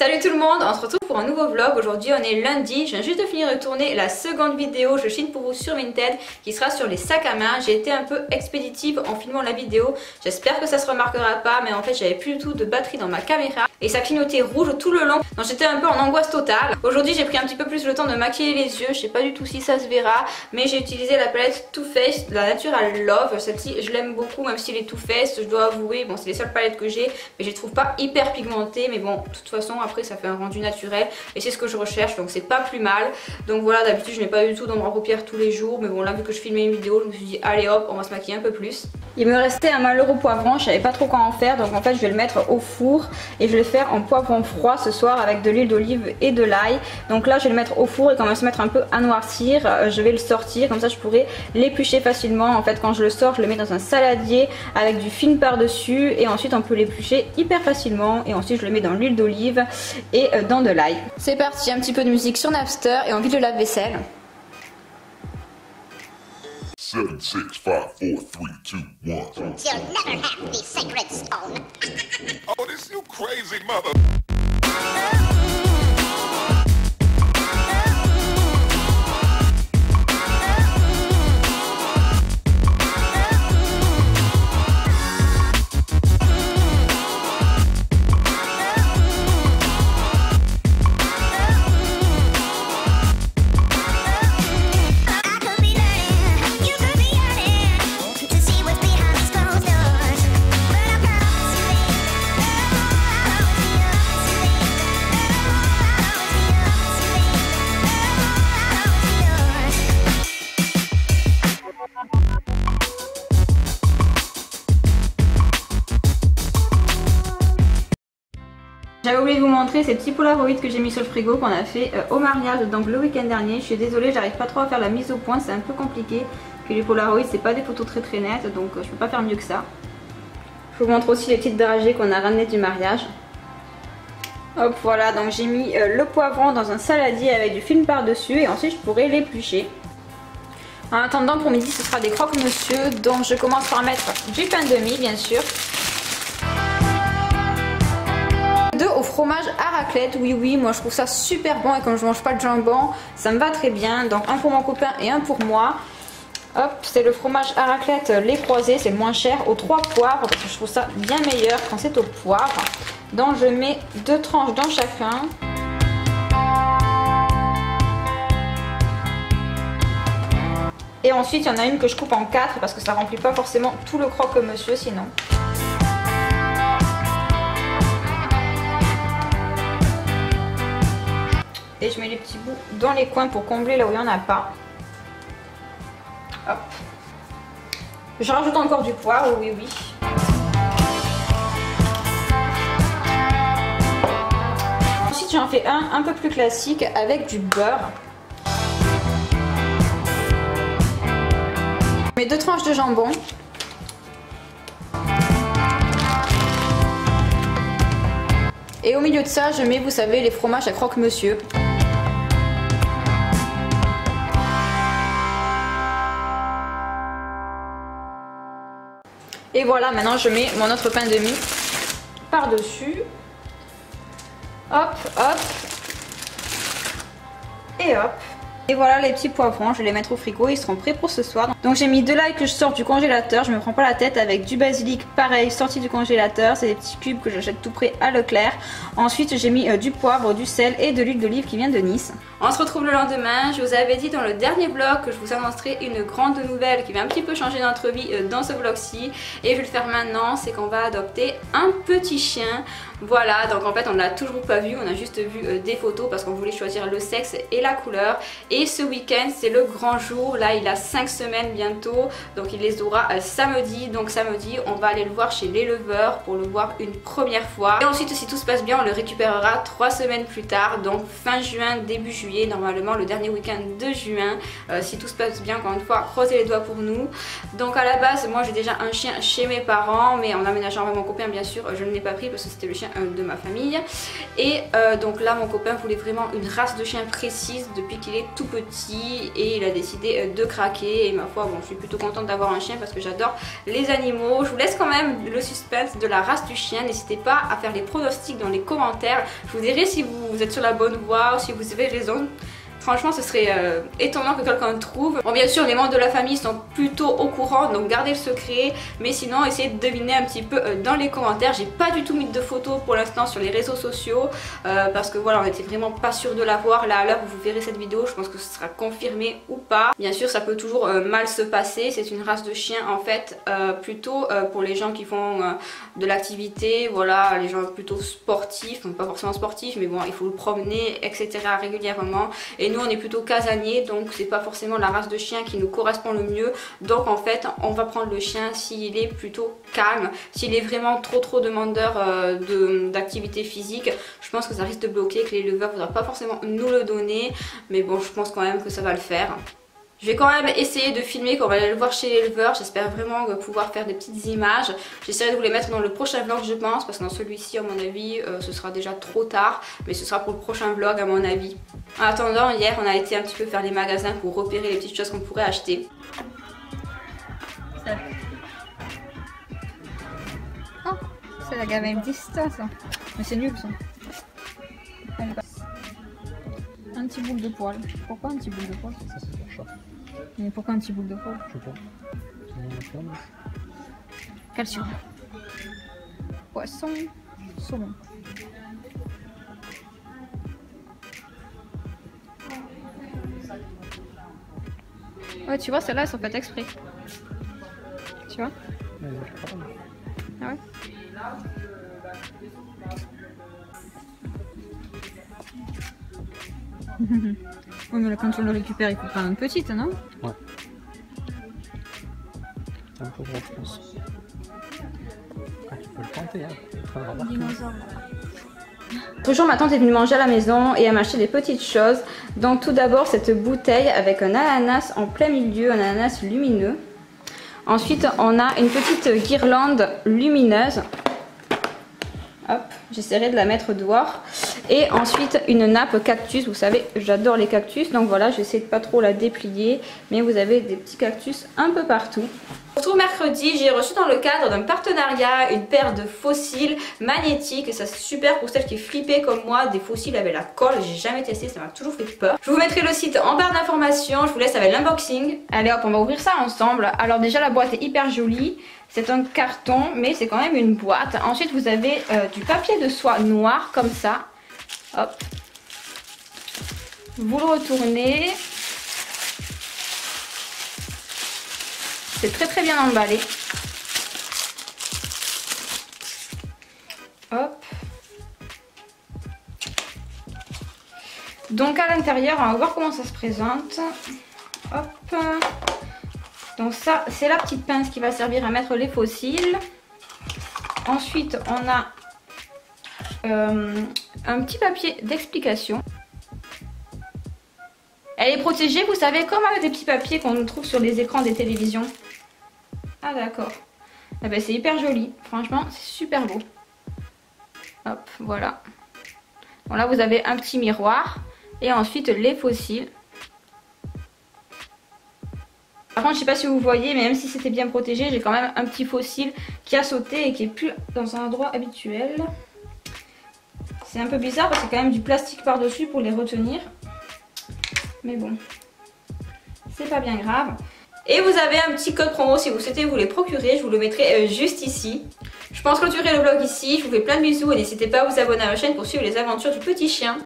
Salut tout le monde, on se retrouve pour un nouveau vlog. Aujourd'hui on est lundi, je viens juste de finir de tourner la seconde vidéo Je chine pour vous sur Vinted qui sera sur les sacs à main. J'ai été un peu expéditive en filmant la vidéo, j'espère que ça se remarquera pas, mais en fait j'avais plus du tout de batterie dans ma caméra et ça clignotait rouge tout le long, donc j'étais un peu en angoisse totale. Aujourd'hui j'ai pris un petit peu plus le temps de maquiller les yeux, je sais pas du tout si ça se verra, mais j'ai utilisé la palette Too Faced, la Natural Love. Celle-ci je l'aime beaucoup même si elle est Too Faced, je dois avouer, bon c'est les seules palettes que j'ai, mais je les trouve pas hyper pigmentées, mais bon de toute façon après ça fait un rendu naturel et c'est ce que je recherche, donc c'est pas plus mal. Donc voilà, d'habitude je n'ai pas du tout d'ombre à paupières tous les jours, mais bon là vu que je filmais une vidéo je me suis dit allez hop on va se maquiller un peu plus. Il me restait un malheureux poivron, je savais pas trop quoi en faire, donc en fait je vais le mettre au four et je vais le faire en poivron froid ce soir avec de l'huile d'olive et de l'ail. Donc là je vais le mettre au four et quand on va se mettre un peu à noircir, je vais le sortir, comme ça je pourrai l'éplucher facilement. En fait quand je le sors je le mets dans un saladier avec du film par dessus et ensuite on peut l'éplucher hyper facilement et ensuite je le mets dans l'huile d'olive et dans de l'ail. C'est parti, un petit peu de musique sur Napster et envie de lave-vaisselle. 7, 6, 5, 4, 3, 2, 1. You'll never have the sacred stone. Oh, this you crazy mother. J'avais oublié de vous montrer ces petits polaroids que j'ai mis sur le frigo qu'on a fait au mariage donc le week-end dernier. Je suis désolée, j'arrive pas trop à faire la mise au point, c'est un peu compliqué. Puis les polaroids c'est pas des photos très nettes, donc je peux pas faire mieux que ça. Je vous montre aussi les petites dragées qu'on a ramenées du mariage. Hop voilà, donc j'ai mis le poivron dans un saladier avec du film par dessus et ensuite je pourrai l'éplucher. En attendant pour midi ce sera des croque-monsieur, donc je commence par mettre du pain de mie bien sûr. Au fromage à raclette, oui moi je trouve ça super bon et comme je mange pas de jambon ça me va très bien, donc un pour mon copain et un pour moi. Hop, c'est le fromage à raclette les croisés, c'est le moins cher, aux 3 poivres parce que je trouve ça bien meilleur quand c'est au poivre. Donc je mets 2 tranches dans chacun. Et ensuite il y en a une que je coupe en 4 parce que ça remplit pas forcément tout le croque-monsieur sinon. Et je mets les petits bouts dans les coins pour combler là où il n'y en a pas. Hop. Je rajoute encore du poivre, oui. Ensuite j'en fais un peu plus classique avec du beurre. Je mets 2 tranches de jambon. Et au milieu de ça je mets, vous savez, les fromages à croque-monsieur. Et voilà, maintenant je mets mon autre pain de mie par-dessus. Hop, hop. Et hop. Et voilà les petits poivrons, je vais les mettre au frigo, ils seront prêts pour ce soir. Donc j'ai mis de l'ail que je sors du congélateur, je me prends pas la tête, avec du basilic pareil sorti du congélateur, c'est des petits cubes que j'achète tout près à Leclerc. Ensuite j'ai mis du poivre, du sel et de l'huile d'olive qui vient de Nice. On se retrouve le lendemain, je vous avais dit dans le dernier vlog que je vous annoncerai une grande nouvelle qui va un petit peu changer notre vie dans ce vlog-ci. Et je vais le faire maintenant, c'est qu'on va adopter un petit chien. Voilà, donc en fait on ne l'a toujours pas vu, on a juste vu des photos parce qu'on voulait choisir le sexe et la couleur. Et ce week-end c'est le grand jour, là il a 5 semaines bientôt, donc il les aura samedi. Donc samedi on va aller le voir chez l'éleveur pour le voir une première fois. Et ensuite si tout se passe bien on le récupérera 3 semaines plus tard, donc fin juin, début juillet, normalement le dernier week-end de juin. Si tout se passe bien, encore une fois, croisez les doigts pour nous. Donc à la base moi j'ai déjà un chien chez mes parents, mais en aménageant avec mon copain bien sûr je ne l'ai pas pris parce que c'était le chien de ma famille. Et donc là mon copain voulait vraiment une race de chien précise depuis qu'il est tout petit et il a décidé de craquer. Et ma foi, bon, je suis plutôt contente d'avoir un chien parce que j'adore les animaux. Je vous laisse quand même le suspense de la race du chien. N'hésitez pas à faire les pronostics dans les commentaires. Je vous dirai si vous êtes sur la bonne voie ou si vous avez raison. Franchement, ce serait étonnant que quelqu'un trouve. Bon, bien sûr, les membres de la famille sont plutôt au courant, donc gardez le secret. Mais sinon, essayez de deviner un petit peu dans les commentaires. J'ai pas du tout mis de photos pour l'instant sur les réseaux sociaux parce que voilà, on était vraiment pas sûr de l'avoir. Là, à l'heure où vous verrez cette vidéo, je pense que ce sera confirmé ou pas. Bien sûr, ça peut toujours mal se passer. C'est une race de chien en fait plutôt pour les gens qui font de l'activité. Voilà, les gens plutôt sportifs, donc pas forcément sportifs, mais bon, il faut le promener, etc. régulièrement. Et nous on est plutôt casaniers, donc c'est pas forcément la race de chien qui nous correspond le mieux. Donc en fait on va prendre le chien s'il est plutôt calme. S'il est vraiment trop demandeur d'activité physique, je pense que ça risque de bloquer, que l'éleveur ne voudra pas forcément nous le donner. Mais bon, je pense quand même que ça va le faire. Je vais quand même essayer de filmer quand on va aller le voir chez l'éleveur. J'espère vraiment pouvoir faire des petites images. J'essaierai de vous les mettre dans le prochain vlog je pense, parce que dans celui-ci à mon avis ce sera déjà trop tard. Mais ce sera pour le prochain vlog à mon avis. En attendant, hier on a été un petit peu faire les magasins pour repérer les petites choses qu'on pourrait acheter. Oh, c'est la gamme distance. Mais c'est nul ça. Un petit boule de poil. Pourquoi un petit boule de poil? Ça c'est pour chat. Mais pourquoi un petit boule de poil? Je sais pas. Calcium. Poisson. Saumon. Ouais, tu vois, celles-là elles sont faites exprès. Tu vois? Ah ouais? Oui, mais là, quand on le récupère, il faut prendre une petite, non? Ouais. C'est un peu gros, je pense. Ah, tu peux le tenter, hein. Dinosaure. Toujours ma tante est venue manger à la maison et elle m'a acheté des petites choses. Donc tout d'abord cette bouteille avec un ananas en plein milieu, un ananas lumineux. Ensuite on a une petite guirlande lumineuse. Hop, j'essaierai de la mettre dehors. Et ensuite une nappe cactus, vous savez j'adore les cactus, donc voilà j'essaie de pas trop la déplier, mais vous avez des petits cactus un peu partout. Retour mercredi, j'ai reçu dans le cadre d'un partenariat une paire de fossiles magnétiques et ça c'est super pour celles qui flippaient comme moi des fossiles avec la colle. J'ai jamais testé, ça m'a toujours fait peur. Je vous mettrai le site en barre d'informations, je vous laisse avec l'unboxing. Allez hop, on va ouvrir ça ensemble. Alors déjà la boîte est hyper jolie, c'est un carton mais c'est quand même une boîte. Ensuite vous avez du papier de soie noir comme ça. Hop, vous le retournez. C'est très bien emballé. Hop. Donc à l'intérieur, on va voir comment ça se présente. Hop. Donc ça, c'est la petite pince qui va servir à mettre les fossiles. Ensuite, on a un petit papier d'explication. Elle est protégée, vous savez, comme avec des petits papiers qu'on trouve sur les écrans des télévisions. Ah d'accord. Ah ben, c'est hyper joli. Franchement, c'est super beau. Hop, voilà. Bon là, vous avez un petit miroir. Et ensuite, les fossiles. Par contre, je sais pas si vous voyez, mais même si c'était bien protégé, j'ai quand même un petit fossile qui a sauté et qui est plus dans un endroit habituel. C'est un peu bizarre parce qu'il y a quand même du plastique par-dessus pour les retenir. Mais bon, c'est pas bien grave. Et vous avez un petit code promo si vous souhaitez vous les procurer, je vous le mettrai juste ici. Je pense clôturer le vlog ici, je vous fais plein de bisous et n'hésitez pas à vous abonner à ma chaîne pour suivre les aventures du petit chien.